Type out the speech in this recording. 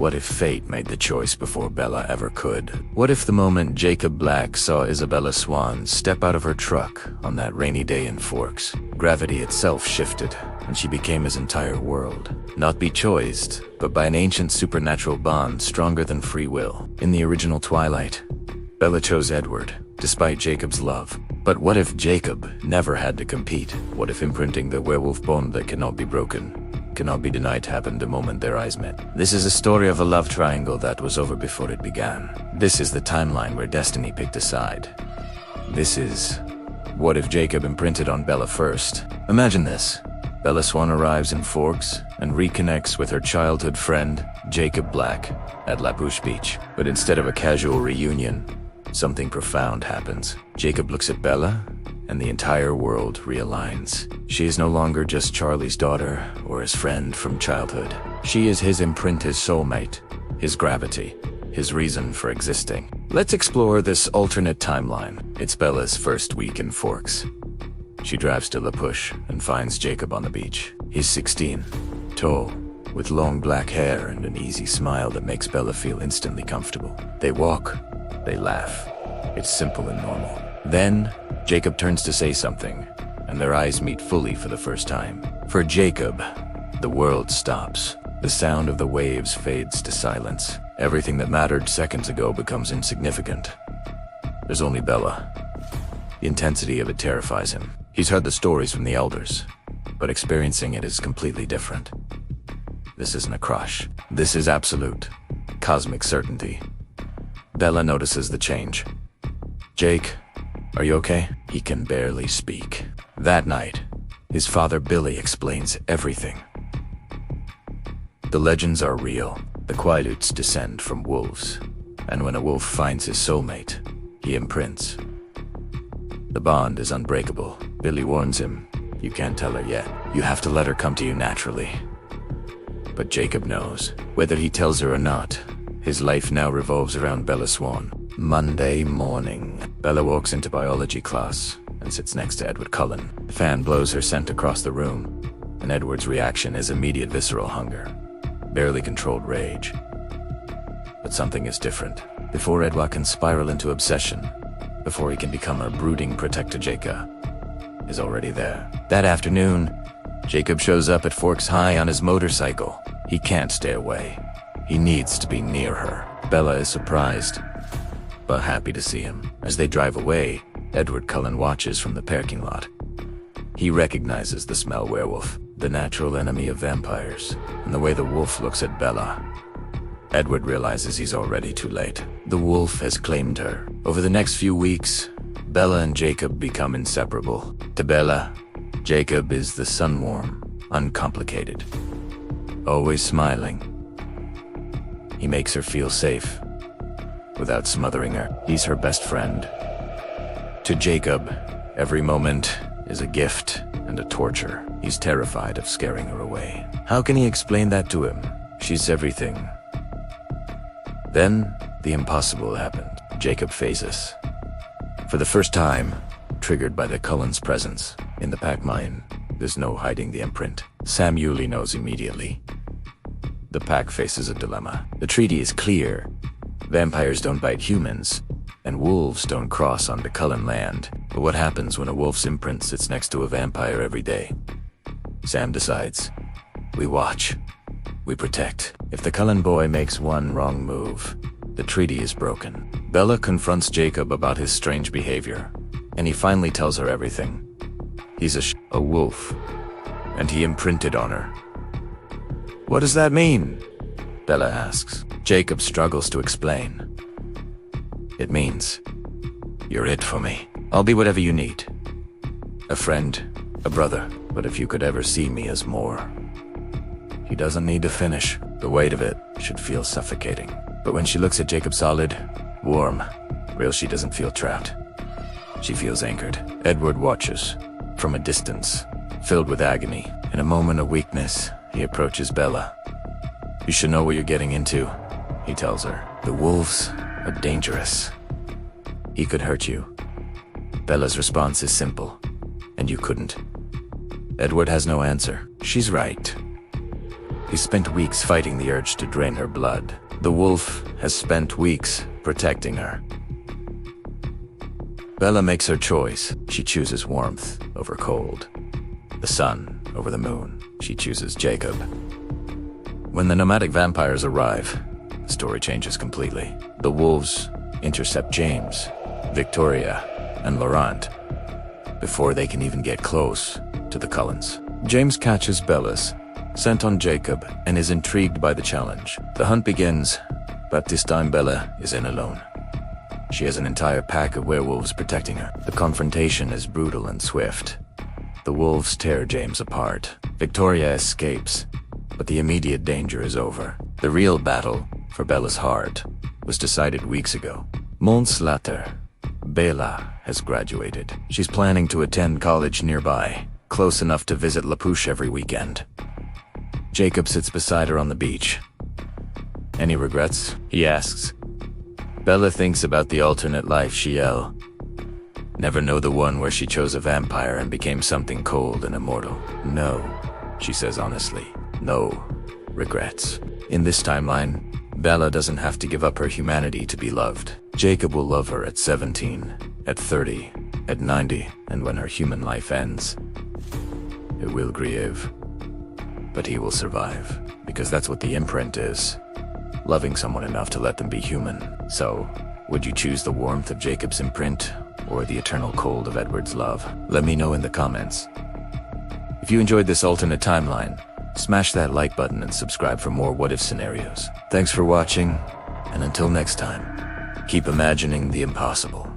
What if fate made the choice before Bella ever could? What if the moment Jacob Black saw Bella Swan step out of her truck on that rainy day in Forks, gravity itself shifted, and she became his entire world? Not bechoiced, but by an ancient supernatural bond stronger than free will. In the original Twilight, Bella chose Edward, despite Jacob's love. But what if Jacob never had to compete? What if imprinting the werewolf bond that cannot be broken, cannot be denied happened the moment their eyes met? This is a story of a love triangle that was over before it began. This is the timeline where destiny picked a side. This is, what if Jacob imprinted on Bella first? Imagine this. Bella Swan arrives in Forks and reconnects with her childhood friend, Jacob Black, at La Bouche Beach. But instead of a casual reunion, something profound happens. Jacob looks at Bella, and the entire world realigns. She is no longer just Charlie's daughter or his friend from childhood. She is his imprint, his soulmate, his gravity, his reason for existing. Let's explore this alternate timeline. It's Bella's first week in Forks. She drives to La Push and finds Jacob on the beach. He's 16, tall, with long black hair and an easy smile that makes Bella feel instantly comfortable. They walk, they laugh. It's simple and normal. Then, Jacob turns to say something, and their eyes meet fully for the first time. For Jacob, the world stops. The sound of the waves fades to silence. Everything that mattered seconds ago becomes insignificant. There's only Bella. The intensity of it terrifies him. He's heard the stories from the elders, but experiencing it is completely different. This isn't a crush. This is absolute, cosmic certainty. Bella notices the change. Jake, are you okay? He can barely speak. That night, his father Billy explains everything. The legends are real. The Quaaludes descend from wolves, and when a wolf finds his soulmate, he imprints. The bond is unbreakable. Billy warns him, you can't tell her yet. You have to let her come to you naturally. But Jacob knows. Whether he tells her or not, his life now revolves around Bella Swan. Monday morning. Bella walks into biology class and sits next to Edward Cullen. The fan blows her scent across the room, and Edward's reaction is immediate visceral hunger, barely controlled rage. But something is different. Before Edward can spiral into obsession, before he can become a brooding protector, Jacob is already there. That afternoon, Jacob shows up at Forks High on his motorcycle. He can't stay away. He needs to be near her. Bella is surprised, but happy to see him. As they drive away, Edward Cullen watches from the parking lot. He recognizes the smell werewolf, the natural enemy of vampires, and the way the wolf looks at Bella. Edward realizes he's already too late. The wolf has claimed her. Over the next few weeks, Bella and Jacob become inseparable. To Bella, Jacob is the sun-warm, uncomplicated, always smiling. He makes her feel safe, without smothering her. He's her best friend. To Jacob, every moment is a gift and a torture. He's terrified of scaring her away. How can he explain that to him? She's everything. Then, the impossible happened. Jacob phases. For the first time, triggered by the Cullen's presence. In the pack mine, there's no hiding the imprint. Sam Yulee knows immediately. The pack faces a dilemma. The treaty is clear. Vampires don't bite humans, and wolves don't cross onto Cullen land. But what happens when a wolf's imprint sits next to a vampire every day? Sam decides. We watch. We protect. If the Cullen boy makes one wrong move, the treaty is broken. Bella confronts Jacob about his strange behavior, and he finally tells her everything. He's a wolf, and he imprinted on her. What does that mean? Bella asks. Jacob struggles to explain. It means, you're it for me. I'll be whatever you need. A friend, a brother, but if you could ever see me as more. He doesn't need to finish. The weight of it should feel suffocating. But when she looks at Jacob solid, warm, real, she doesn't feel trapped. She feels anchored. Edward watches, from a distance, filled with agony. In a moment of weakness, he approaches Bella. You should know what you're getting into, he tells her. The wolves are dangerous. He could hurt you. Bella's response is simple, and you couldn't. Edward has no answer. She's right. He spent weeks fighting the urge to drain her blood. The wolf has spent weeks protecting her. Bella makes her choice. She chooses warmth over cold. The sun over the moon. She chooses Jacob. When the nomadic vampires arrive, the story changes completely. The wolves intercept James, Victoria, and Laurent before they can even get close to the Cullens. James catches Bella's scent on Jacob and is intrigued by the challenge. The hunt begins, but this time Bella is in alone. She has an entire pack of werewolves protecting her. The confrontation is brutal and swift. The wolves tear James apart. Victoria escapes, but the immediate danger is over. The real battle for Bella's heart was decided weeks ago. Months later, Bella has graduated. She's planning to attend college nearby, close enough to visit La Pouche every weekend. Jacob sits beside her on the beach. Any regrets? He asks. Bella thinks about the alternate life she'll never know, the one where she chose a vampire and became something cold and immortal. No, she says honestly. No regrets. In this timeline, Bella doesn't have to give up her humanity to be loved. Jacob will love her at 17, at 30, at 90, and when her human life ends, it will grieve. But he will survive, because that's what the imprint is. Loving someone enough to let them be human. So, would you choose the warmth of Jacob's imprint, or the eternal cold of Edward's love? Let me know in the comments. If you enjoyed this alternate timeline, smash that like button and subscribe for more what-if scenarios. Thanks for watching, and until next time, keep imagining the impossible.